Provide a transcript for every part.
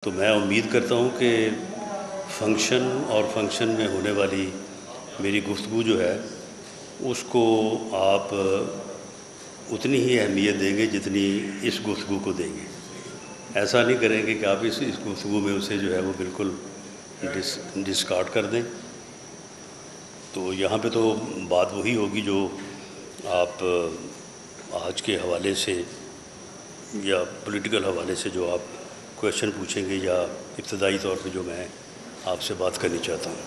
تو میں امید کرتا ہوں کہ فنکشن اور فنکشن میں ہونے والی میری گفتگو جو ہے اس کو آپ اتنی ہی اہمیت دیں گے جتنی اس گفتگو کو دیں گے. ایسا نہیں کریں گے کہ آپ اس گفتگو میں اسے جو ہے وہ بالکل ڈسکارڈ کر دیں. تو یہاں پہ تو بات وہی ہوگی جو آپ آج کے حوالے سے یا پولیٹیکل حوالے سے جو آپ کویشچن پوچھیں گے یا ابتدائی طور پہ جو میں آپ سے بات کرنی چاہتا ہوں.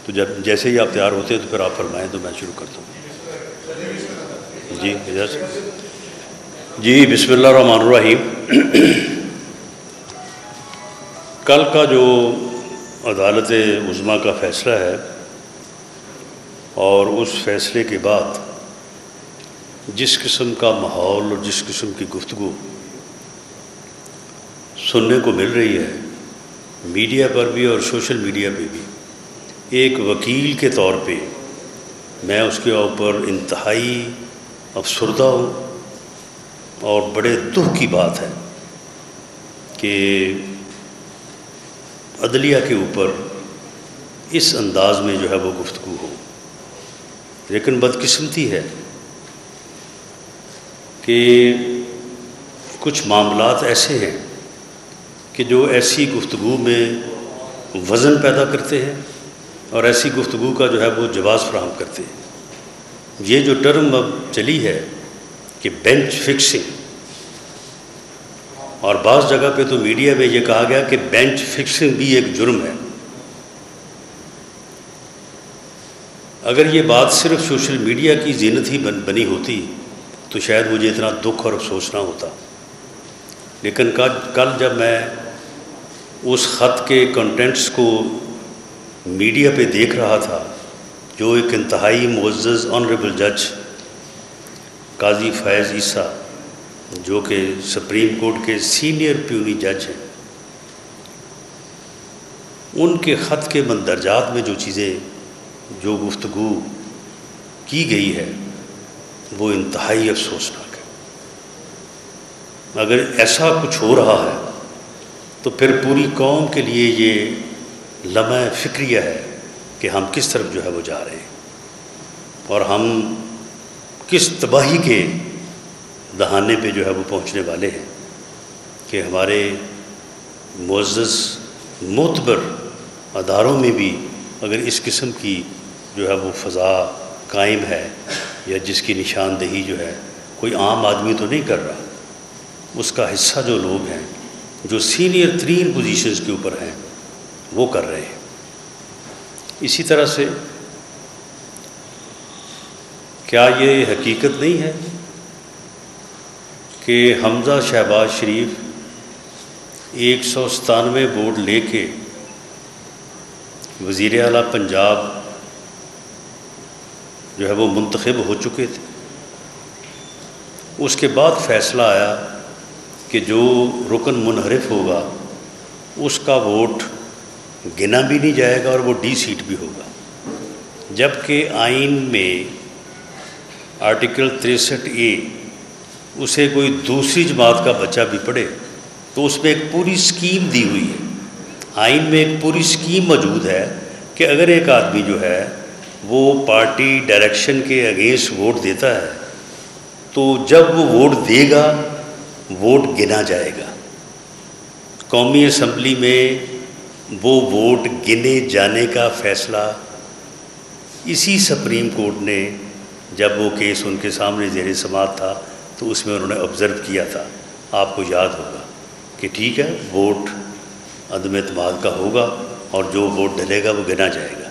تو جیسے ہی آپ تیار ہوتے ہیں تو پھر آپ فرمائیں تو میں شروع کرتا ہوں. جی اجازت. جی بسم اللہ الرحمن الرحیم. کل کا جو عدالت عظمیٰ کا فیصلہ ہے اور اس فیصلے کے بعد جس قسم کا ماحول اور جس قسم کی گفتگو سننے کو مل رہی ہے میڈیا پر بھی اور سوشل میڈیا پہ بھی، ایک وکیل کے طور پہ میں اس کے اوپر انتہائی افسردہ ہوں. اور بڑے دکھ کی بات ہے کہ عدلیہ کے اوپر اس انداز میں جو ہے وہ گفتگو ہو. لیکن بدقسمتی ہے کہ کچھ معاملات ایسے ہیں کہ جو ایسی گفتگو میں وزن پیدا کرتے ہیں اور ایسی گفتگو کا جو ہے وہ جواز فراہم کرتے ہیں. یہ جو ٹرم اب چلی ہے کہ بینچ فکسنگ، اور بعض جگہ پہ تو میڈیا میں یہ کہا گیا کہ بینچ فکسنگ بھی ایک جرم ہے. اگر یہ بات صرف سوشل میڈیا کی زینت ہی بنی ہوتی تو شاید مجھے اتنا دکھ اور افسوس نہ ہوتا. لیکن کل جب میں اس خط کے کنٹینٹس کو میڈیا پہ دیکھ رہا تھا جو ایک انتہائی معزز آنریبل جج قاضی فیض عیسیٰ جو کہ سپریم کورٹ کے سینئر پیونی جج ہیں، ان کے خط کے مندرجات میں جو چیزیں جو گفتگو کی گئی ہے وہ انتہائی افسوسناک ہے. اگر ایسا کچھ ہو رہا ہے تو پھر پوری قوم کے لیے یہ لمحہ فکریہ ہے کہ ہم کس طرف جو ہے وہ جا رہے ہیں اور ہم کس تباہی کے دہانے پہ جو ہے وہ پہنچنے والے ہیں کہ ہمارے معزز معتبر اداروں میں بھی اگر اس قسم کی جو ہے وہ فضا قائم ہے یا جس کی نشاندہی جو ہے کوئی عام آدمی تو نہیں کر رہا، اس کا حصہ جو لوگ ہیں جو سینئر ترین پوزیشنز کے اوپر ہیں وہ کر رہے ہیں. اسی طرح سے کیا یہ حقیقت نہیں ہے کہ حمزہ شہباز شریف 197 ووٹ لے کے وزیر اعلیٰ پنجاب جو ہے وہ منتخب ہو چکے تھے؟ اس کے بعد فیصلہ آیا کہ جو رکن منحرف ہوگا اس کا ووٹ گنا بھی نہیں جائے گا اور وہ ڈی سیٹ بھی ہوگا. جبکہ آئین میں آرٹیکل 63A اسے کوئی دوسری جماعت کا بچہ بھی پڑھے تو اس میں ایک پوری سکیم دی ہوئی ہے. آئین میں ایک پوری سکیم موجود ہے کہ اگر ایک آدمی جو ہے وہ پارٹی ڈائریکشن کے اگینسٹ ووٹ دیتا ہے تو جب وہ ووٹ دے گا ووٹ گنا جائے گا. قومی اسمبلی میں وہ ووٹ گنے جانے کا فیصلہ اسی سپریم کورٹ نے جب وہ کیس ان کے سامنے زیر سماعت تھا تو اس میں انہوں نے آبزرو کیا تھا. آپ کو یاد ہوگا کہ ٹھیک ہے ووٹ عدم اعتماد کا ہوگا اور جو ووٹ ڈلے گا وہ گنا جائے گا.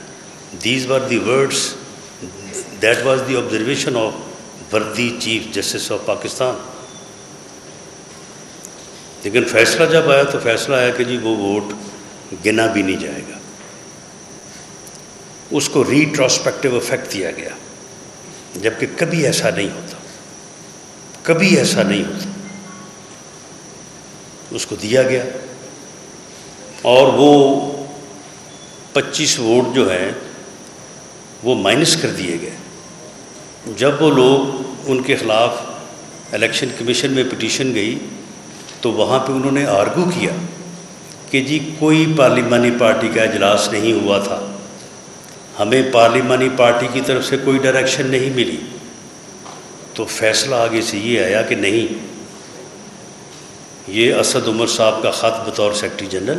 These were the words that was the observation of worthy chief justice of Pakistan. لیکن فیصلہ جب آیا تو فیصلہ آیا کہ جی وہ ووٹ گنا بھی نہیں جائے گا. اس کو ریٹروسپیکٹیو افیکٹ دیا گیا، جبکہ کبھی ایسا نہیں ہوتا، کبھی ایسا نہیں ہوتا. اس کو دیا گیا اور وہ 25 ووٹ جو ہیں وہ مائنس کر دیے گئے. جب وہ لوگ ان کے خلاف الیکشن کمیشن میں پٹیشن گئی تو وہاں پہ انہوں نے آرگو کیا کہ جی کوئی پارلیمانی پارٹی کا اجلاس نہیں ہوا تھا، ہمیں پارلیمانی پارٹی کی طرف سے کوئی ڈائریکشن نہیں ملی، تو فیصلہ آگے سے یہ آیا کہ نہیں، یہ اسد عمر صاحب کا خط بطور سیکرٹری جنرل،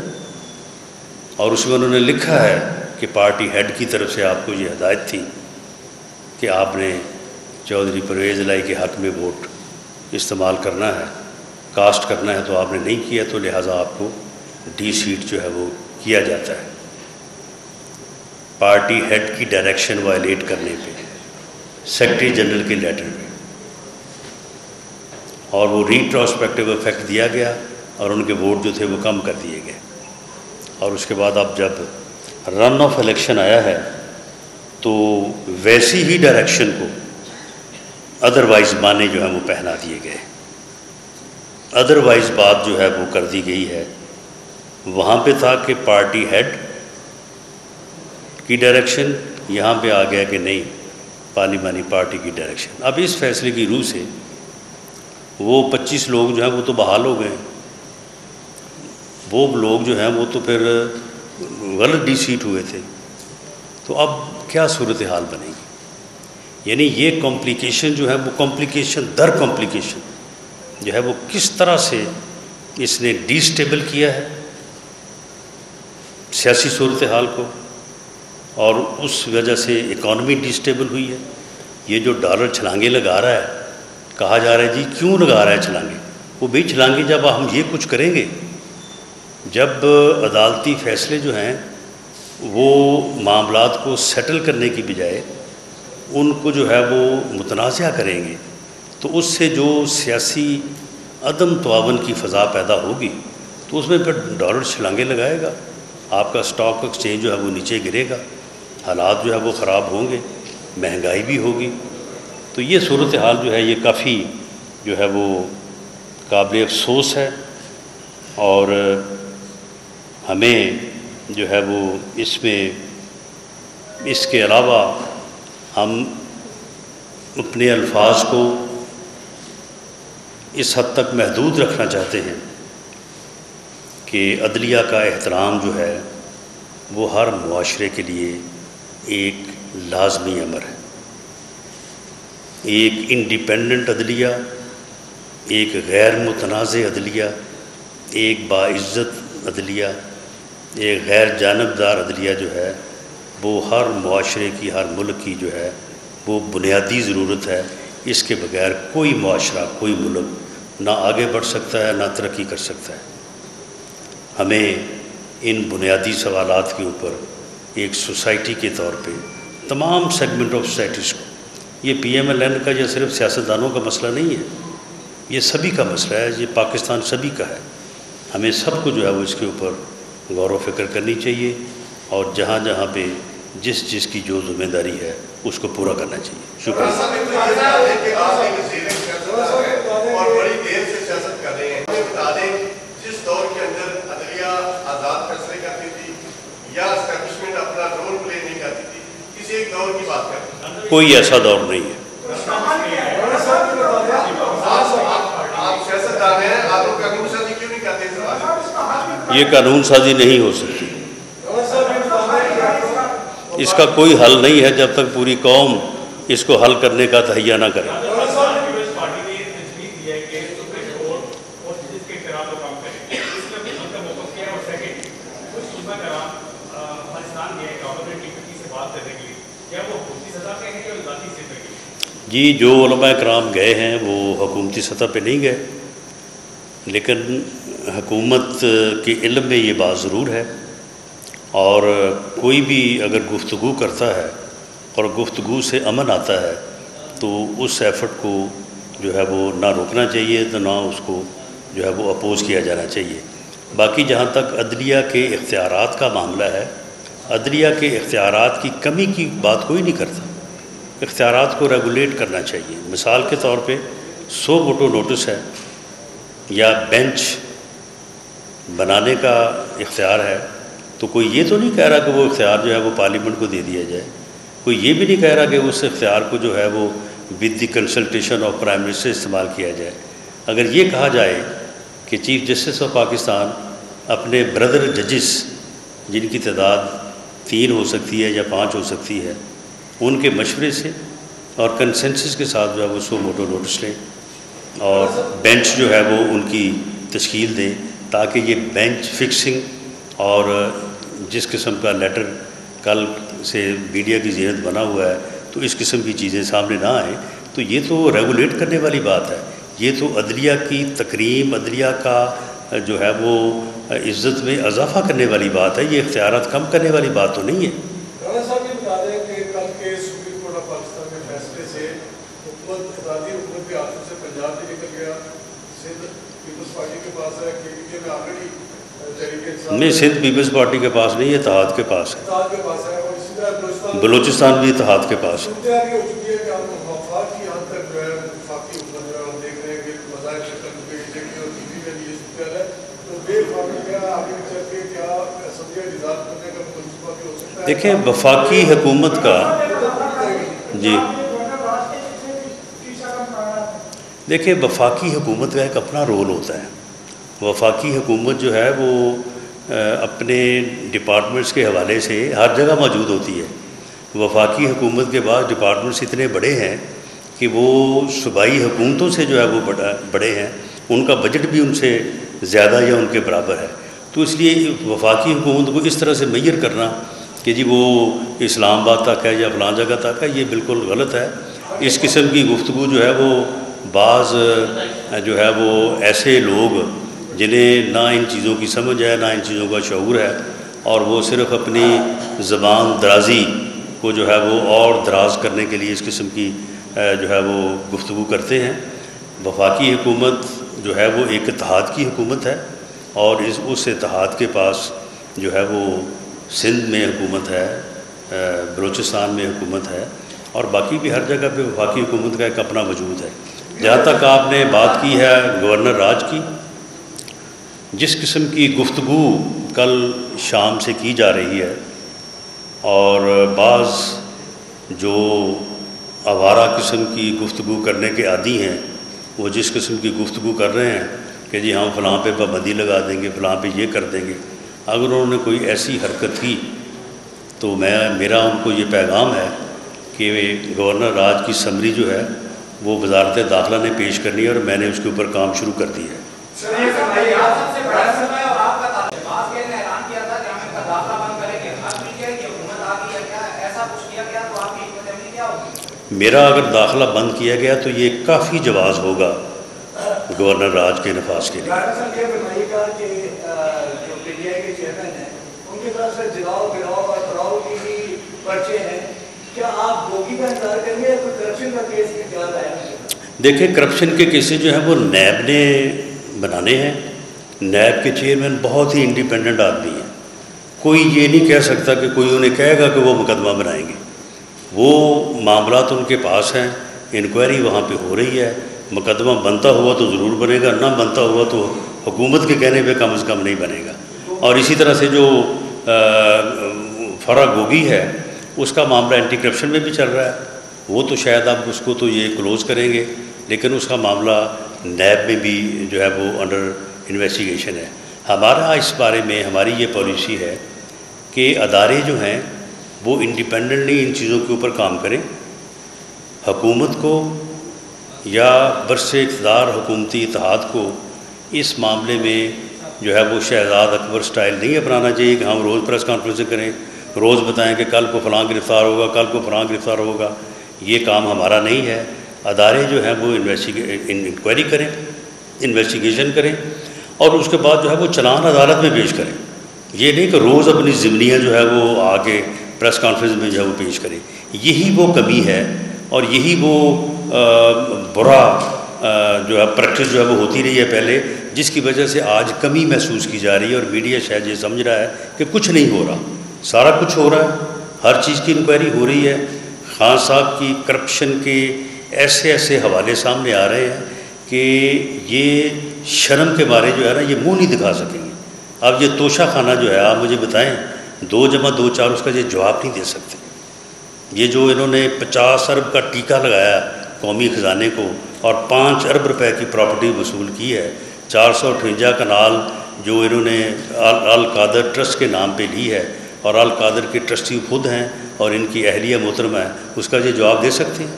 اور اس میں انہوں نے لکھا ہے کہ پارٹی ہیڈ کی طرف سے آپ کو یہ ہدایت تھی کہ آپ نے چودھری پرویز الہی کے حق میں ووٹ استعمال کرنا ہے، کاسٹ کرنا ہے، تو آپ نے نہیں کیا، تو لہٰذا آپ کو ڈی سیٹ جو ہے وہ کیا جاتا ہے۔ پارٹی ہیڈ کی ڈائریکشن وائلیٹ کرنے پہ سیکرٹری جنرل کے لیٹر میں، اور وہ ریٹروسپیکٹیو افیکٹ دیا گیا اور ان کے ووٹ جو تھے وہ کم کر دیے گئے۔ اور اس کے بعد اب جب رن آف الیکشن آیا ہے تو ویسی ہی ڈائریکشن کو ادروائز معنی جو ہیں وہ پہنا دیے گئے، ادروائز بات جو ہے وہ کر دی گئی ہے۔ وہاں پہ تھا کہ پارٹی ہیڈ کی ڈائریکشن، یہاں پہ آ گیا کہ نہیں، پارلیمانی پارٹی کی ڈائریکشن۔ اب اس فیصلے کی روح سے وہ 25 لوگ جو ہیں وہ تو بحال ہو گئے، وہ لوگ جو ہیں وہ تو پھر غلط ڈی سیٹ ہوئے تھے، تو اب کیا صورتحال بنے گی؟ یعنی یہ کمپلیکیشن جو ہے وہ کمپلیکیشن در کمپلیکیشن جو ہے وہ کس طرح سے اس نے ڈی سٹیبل کیا ہے سیاسی صورتحال کو، اور اس وجہ سے اکانومی ڈی سٹیبل ہوئی ہے۔ یہ جو ڈالر چھلانگے لگا رہا ہے، کہا جا رہا ہے جی کیوں لگا رہا ہے چھلانگے؟ وہ بھی چھلانگے جب ہم یہ کچھ کریں گے، جب عدالتی فیصلے جو ہیں وہ معاملات کو سیٹل کرنے کی بجائے ان کو جو ہے وہ متنازع کریں گے، تو اس سے جو سیاسی عدم تعاون کی فضا پیدا ہوگی تو اس میں پھر ڈالر چھلانگے لگائے گا، آپ کا اسٹاک ایکسچینج جو ہے وہ نیچے گرے گا، حالات جو ہے وہ خراب ہوں گے، مہنگائی بھی ہوگی۔ تو یہ صورتحال جو ہے یہ کافی جو ہے وہ قابل افسوس ہے، اور ہمیں جو ہے وہ اس میں اس کے علاوہ ہم اپنے الفاظ کو اس حد تک محدود رکھنا چاہتے ہیں کہ عدلیہ کا احترام جو ہے وہ ہر معاشرے کے لیے ایک لازمی امر ہے۔ ایک انڈیپینڈنٹ عدلیہ، ایک غیر متنازع عدلیہ، ایک باعزت عدلیہ، ایک غیر جانبدار عدلیہ جو ہے وہ ہر معاشرے کی، ہر ملک کی جو ہے وہ بنیادی ضرورت ہے۔ اس کے بغیر کوئی معاشرہ، کوئی ملک نہ آگے بڑھ سکتا ہے، نہ ترقی کر سکتا ہے۔ ہمیں ان بنیادی سوالات کے اوپر ایک سوسائٹی کے طور پہ تمام سیگمنٹ آف سوسائٹیز کو، یہ پی ایم ایل این کا یا صرف سیاستدانوں کا مسئلہ نہیں ہے، یہ سبھی کا مسئلہ ہے، یہ پاکستان سبھی کا ہے۔ ہمیں سب کو جو ہے وہ اس کے اوپر غور و فکر کرنی چاہیے، اور جہاں جہاں پہ جس کی جو ذمہ داری ہے اس کو پورا کرنا چاہیے۔ شکریہ۔ اور بڑی دیر سے سیاست کر رہے ہیں، بتا دیں جس دور کے اندر عدلیہ آزاد فیصلے کرتی تھی یا اسٹیبلشمنٹ اپنا رول پلے نہیں کرتی تھی، کسی ایک دور کی بات کرتے ہیں؟ کوئی ایسا دور نہیں ہے۔ آپ سیاست دان ہیں، آپ لوگ قانون سازی کیوں نہیں کرتے؟ یہ قانون سازی نہیں ہو سکتی، اس کا کوئی حل نہیں ہے جب تک پوری قوم اس کو حل کرنے کا تہیہ نہ کرے۔ جی جو علماء کرام گئے ہیں وہ حکومتی سطح پہ نہیں گئے، لیکن حکومت کے علم میں یہ بات ضرور ہے، اور کوئی بھی اگر گفتگو کرتا ہے اور گفتگو سے امن آتا ہے تو اس ایفرٹ کو جو ہے وہ نہ روکنا چاہیے، تو نہ اس کو جو ہے وہ اپوز کیا جانا چاہیے۔ باقی جہاں تک عدلیہ کے اختیارات کا معاملہ ہے، عدلیہ کے اختیارات کی کمی کی بات کوئی نہیں کرتا، اختیارات کو ریگولیٹ کرنا چاہیے۔ مثال کے طور پہ 100 ووٹو نوٹس ہے یا بینچ بنانے کا اختیار ہے، تو کوئی یہ تو نہیں کہہ رہا کہ وہ اختیار جو ہے وہ پارلیمنٹ کو دے دیا جائے، کوئی یہ بھی نہیں کہہ رہا کہ اس اختیار کو جو ہے وہ with the consultation of prime minister استعمال کیا جائے۔ اگر یہ کہا جائے کہ چیف جسٹس آف پاکستان اپنے بردر ججز جن کی تعداد 3 ہو سکتی ہے یا 5 ہو سکتی ہے، ان کے مشورے سے اور کنسنسس کے ساتھ جو ہے وہ سو موٹو نوٹس لیں اور بینچ جو ہے وہ ان کی تشکیل دیں، تاکہ یہ بینچ فکسنگ اور جس قسم کا لیٹر کل سے میڈیا کی ذہنت بنا ہوا ہے تو اس قسم کی چیزیں سامنے نہ آئیں، تو یہ تو ریگولیٹ کرنے والی بات ہے، یہ تو عدلیہ کی تکریم، عدلیہ کا جو ہے وہ عزت میں اضافہ کرنے والی بات ہے، یہ اختیارات کم کرنے والی بات تو نہیں ہے۔ رانا صاحب یہ بتا دیں کہ کل کے سپریم کورٹ آف پاکستان کے فیصلے سے حکومت اتحادی حکومت کے ہاتھوں سے پنجاب بھی نکل گیا، سندھ پیپلز پارٹی کے پاس ہے، کے پی کے میں آلریڈی نہیں، سندھ پیپلز پارٹی کے پاس نہیں، اتحاد کے پاس ہے، اتحاد کے پاس ہے، اور اسی طرح بلوچستان بھی اتحاد کے پاس ہے۔ صورتحال یہ ہو چکی ہے کہ ہم وفاق کی حد تک جو ہے وفاقی حکومت جو ہے ہم دیکھ رہے ہیں کہ مذاہب شکل میں بی جے پی اور ٹی پی میں بھی یہ صورتحال ہے، تو بے وفاقی کیا آگے چل کے کیا اسمبلی ریزالو کرنے کا منصوبہ بھی ہو سکتا ہے؟ دیکھیں وفاقی حکومت کا جی دیکھیں وفاقی حکومت کا ایک اپنا رول ہوتا ہے۔ وفاقی حکومت جو ہے وہ اپنے ڈپارٹمنٹس کے حوالے سے ہر جگہ موجود ہوتی ہے۔ وفاقی حکومت کے بعد ڈپارٹمنٹس اتنے بڑے ہیں کہ وہ صوبائی حکومتوں سے جو ہے وہ بڑے ہیں، ان کا بجٹ بھی ان سے زیادہ یا ان کے برابر ہے، تو اس لیے وفاقی حکومت کو اس طرح سے میئر کرنا کہ جی وہ اسلام آباد تک ہے یا فلاں جگہ تک ہے، یہ بالکل غلط ہے۔ اس قسم کی گفتگو جو ہے وہ بعض جو ہے وہ ایسے لوگ جنہیں نہ ان چیزوں کی سمجھ ہے، نہ ان چیزوں کا شعور ہے، اور وہ صرف اپنی زبان درازی کو جو ہے وہ اور دراز کرنے کے لیے اس قسم کی جو ہے وہ گفتگو کرتے ہیں۔ وفاقی حکومت جو ہے وہ ایک اتحاد کی حکومت ہے، اور اس اتحاد کے پاس جو ہے وہ سندھ میں حکومت ہے، بلوچستان میں حکومت ہے، اور باقی بھی ہر جگہ پہ وفاقی حکومت کا ایک اپنا وجود ہے۔ جہاں تک آپ نے بات کی ہے گورنر راج کی، جس قسم کی گفتگو کل شام سے کی جا رہی ہے، اور بعض جو آوارہ قسم کی گفتگو کرنے کے عادی ہیں وہ جس قسم کی گفتگو کر رہے ہیں کہ جی ہم فلاں پہ پابندی لگا دیں گے، فلاں پہ یہ کر دیں گے، اگر انہوں نے کوئی ایسی حرکت کی تو میرا ان کو یہ پیغام ہے کہ گورنر راج کی سمری جو ہے وہ وزارت داخلہ نے پیش کرنی ہے، اور میں نے اس کے اوپر کام شروع کر دیا ہے۔ میرا اگر داخلہ بند کیا گیا تو یہ کافی جواز ہوگا گورنر راج کے نفاذ کے لیے۔ دیکھیں کرپشن کے کیسز جو ہیں وہ نیب نے بنانے ہیں، نیب کے چیئرمین بہت ہی انڈیپینڈنٹ آدمی ہیں، کوئی یہ نہیں کہہ سکتا کہ کوئی انہیں کہے گا کہ وہ مقدمہ بنائیں گے، وہ معاملات ان کے پاس ہیں، انکوائری وہاں پہ ہو رہی ہے، مقدمہ بنتا ہوا تو ضرور بنے گا، نہ بنتا ہوا تو حکومت کے کہنے پہ کم از کم نہیں بنے گا۔ اور اسی طرح سے جو فرا گوگی ہے اس کا معاملہ اینٹی کرپشن میں بھی چل رہا ہے، وہ تو شاید اب اس کو تو یہ کلوز کریں گے، لیکن اس کا معاملہ نیب میں بھی جو ہے وہ انڈر انویسٹیگیشن ہے۔ ہمارا اس بارے میں ہماری یہ پالیسی ہے کہ ادارے جو ہیں وہ انڈیپینڈنٹلی ان چیزوں کے اوپر کام کریں، حکومت کو یا برس اقتدار حکومتی اتحاد کو اس معاملے میں جو ہے وہ شہزاد اکبر سٹائل نہیں اپنانا چاہیے کہ ہم روز پریس کانفرنسیں کریں، روز بتائیں کہ کل کو فلاں گرفتار ہوگا، کل کو فلاں گرفتار ہوگا، یہ کام ہمارا نہیں ہے۔ ادارے جو ہیں وہ انکوائری کریں، انویسٹیگیشن کریں، اور اس کے بعد جو ہے وہ چلان عدالت میں پیش کریں، یہ نہیں کہ روز اپنی ضمنیاں جو ہے وہ آگے پریس کانفرنس میں جو ہے وہ پیش کریں۔ یہی وہ کمی ہے اور یہی وہ برا جو ہے پریکٹس جو ہے وہ ہوتی رہی ہے پہلے، جس کی وجہ سے آج کمی محسوس کی جا رہی ہے، اور میڈیا شاید یہ سمجھ رہا ہے کہ کچھ نہیں ہو رہا، سارا کچھ ہو رہا ہے، ہر چیز کی انکوائری ہو رہی ہے۔ خان صاحب کی کرپشن کے ایسے ایسے حوالے سامنے آ رہے ہیں کہ یہ شرم کے بارے جو ہے نا یہ منہ نہیں دکھا سکیں گے۔ اب یہ توشہ خانہ جو ہے آپ مجھے بتائیں 2 + 2 = 4 اس کا یہ جواب نہیں دے سکتے۔ یہ جو انہوں نے 50 ارب کا ٹیکہ لگایا قومی خزانے کو اور 5 ارب روپے کی پراپرٹی وصول کی ہے، 458 کنال جو انہوں نے القادر ٹرسٹ کے نام پہ لی ہے اور القادر کے ٹرسٹی خود ہیں اور ان کی اہلیہ محترمہ ہے، اس کا یہ جواب دے سکتے ہیں؟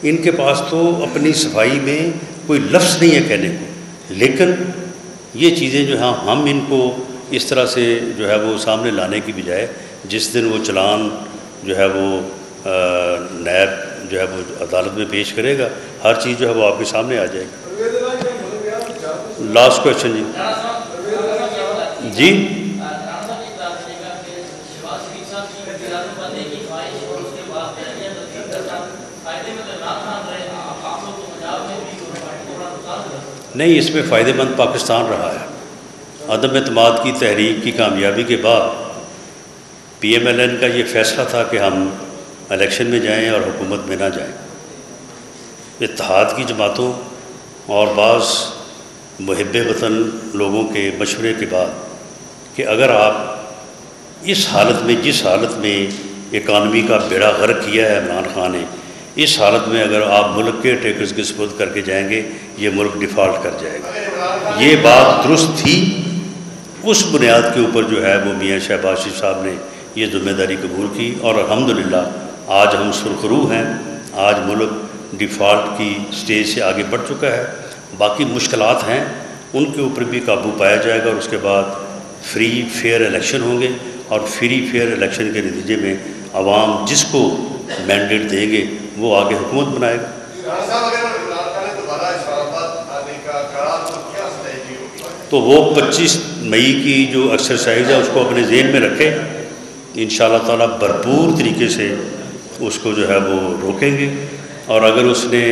ان کے پاس تو اپنی صفائی میں کوئی لفظ نہیں ہے کہنے کو، لیکن یہ چیزیں جو ہیں ہم ان کو اس طرح سے جو ہے وہ سامنے لانے کی بجائے جس دن وہ چلان جو ہے وہ نیب جو ہے وہ عدالت میں پیش کرے گا، ہر چیز جو ہے وہ آپ کے سامنے آ جائے گی۔ لاسٹ کویشچن جی نہیں، اس میں فائدہ مند پاکستان رہا ہے۔ عدم اعتماد کی تحریک کی کامیابی کے بعد PMLN کا یہ فیصلہ تھا کہ ہم الیکشن میں جائیں اور حکومت میں نہ جائیں۔ اتحاد کی جماعتوں اور بعض محب وطن لوگوں کے مشورے کے بعد کہ اگر آپ اس حالت میں، جس حالت میں اکانومی کا بیڑا غرق کیا ہے عمران خان نے، اس حالت میں اگر آپ ملک کے ٹیکرز کے سپرد کر کے جائیں گے، یہ ملک ڈیفالٹ کر جائے گا۔ یہ بات درست تھی، اس بنیاد کے اوپر جو ہے وہ میاں شہباز شریف صاحب نے یہ ذمہ داری قبول کی، اور الحمدللہ آج ہم سرخرو ہیں، آج ملک ڈیفالٹ کی سٹیج سے آگے بڑھ چکا ہے۔ باقی مشکلات ہیں، ان کے اوپر بھی قابو پایا جائے گا، اور اس کے بعد فری فیئر الیکشن ہوں گے، اور فری فیئر الیکشن کے نتیجے میں عوام جس کو مینڈیٹ دیں گے وہ آگے حکومت بنائے گا۔ تو وہ 25 مئی کی جو ایکسرسائز ہے اس کو اپنے ذہن میں رکھے، انشاءاللہ تعالیٰ بھرپور طریقے سے اس کو جو ہے وہ روکیں گے، اور اگر اس نے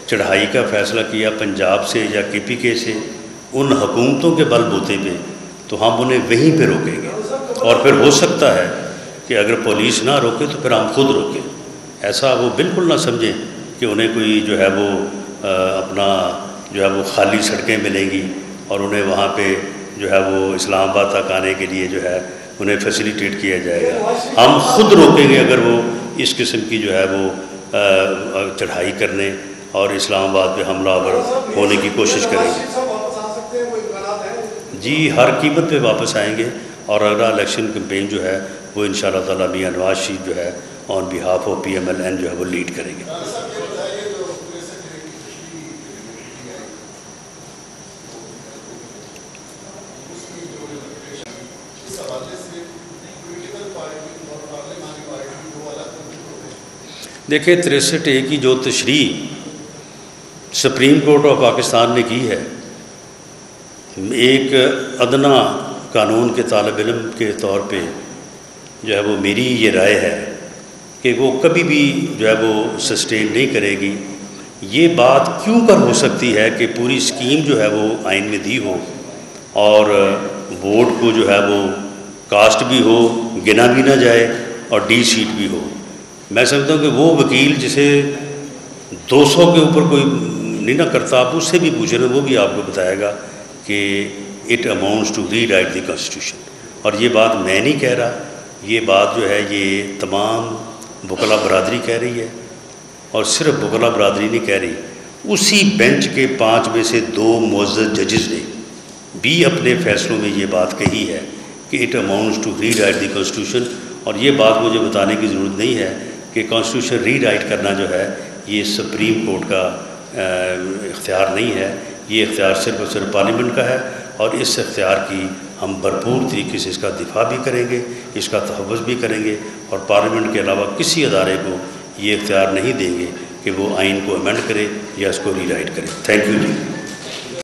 چڑھائی کا فیصلہ کیا پنجاب سے یا KPK سے ان حکومتوں کے بل بوتے پہ، تو ہم انہیں وہیں پہ روکیں گے، اور پھر ہو سکتا ہے کہ اگر پولیس نہ روکے تو پھر ہم خود روکیں۔ ایسا وہ بالکل نہ سمجھیں کہ انہیں کوئی جو ہے وہ اپنا جو ہے وہ خالی سڑکیں ملیں گی اور انہیں وہاں پہ جو ہے وہ اسلام آباد تک آنے کے لیے جو ہے انہیں فیسیلیٹیٹ کیا جائے گا۔ ہم خود روکیں گے اگر وہ اس قسم کی جو ہے وہ چڑھائی کرنے اور اسلام آباد پہ حملہ آور ہونے کی کوشش کریں گے۔ جی ہر قیمت پہ واپس آئیں گے، اور اگلا الیکشن کمپین جو ہے وہ انشاءاللہ تعالیٰ میاں نواز شریف جو ہے آن بیہاف آف PMLN جو ہے وہ لیڈ کریں گے۔ دیکھیں 63A کی جو تشریح سپریم کورٹ آف پاکستان نے کی ہے، ایک ادنا قانون کے طالب علم کے طور پہ جو ہے وہ میری یہ رائے ہے کہ وہ کبھی بھی جو ہے وہ سسٹین نہیں کرے گی۔ یہ بات کیوں کر ہو سکتی ہے کہ پوری اسکیم جو ہے وہ آئین میں دی ہو اور ووٹ کو جو ہے وہ کاسٹ بھی ہو، گنا بھی نہ جائے، اور ڈی سیٹ بھی ہو۔ میں سمجھتا ہوں کہ وہ وکیل جسے 200 کے اوپر کوئی نہیں نہ کرتا، آپ اس سے بھی پوچھ رہے ہیں، وہ بھی آپ کو بتائے گا کہ it amounts to rewrite the constitution. اور یہ بات میں نہیں کہہ رہا، یہ بات جو ہے یہ تمام وکلا برادری کہہ رہی ہے، اور صرف وکلا برادری نہیں کہہ رہی، اسی بینچ کے 5 میں سے 2 معزز ججز نے بھی اپنے فیصلوں میں یہ بات کہی ہے کہ it amounts to rewrite the constitution. اور یہ بات مجھے بتانے کی ضرورت نہیں ہے کہ کانسٹیٹیوشن ری رائٹ کرنا جو ہے یہ سپریم کورٹ کا اختیار نہیں ہے، یہ اختیار صرف اور صرف پارلیمنٹ کا ہے، اور اس اختیار کی ہم بھرپور طریقے سے اس کا دفاع بھی کریں گے، اس کا تحفظ بھی کریں گے، اور پارلیمنٹ کے علاوہ کسی ادارے کو یہ اختیار نہیں دیں گے کہ وہ آئین کو امینڈ کرے یا اس کو ری رائٹ کرے۔ Thank you G.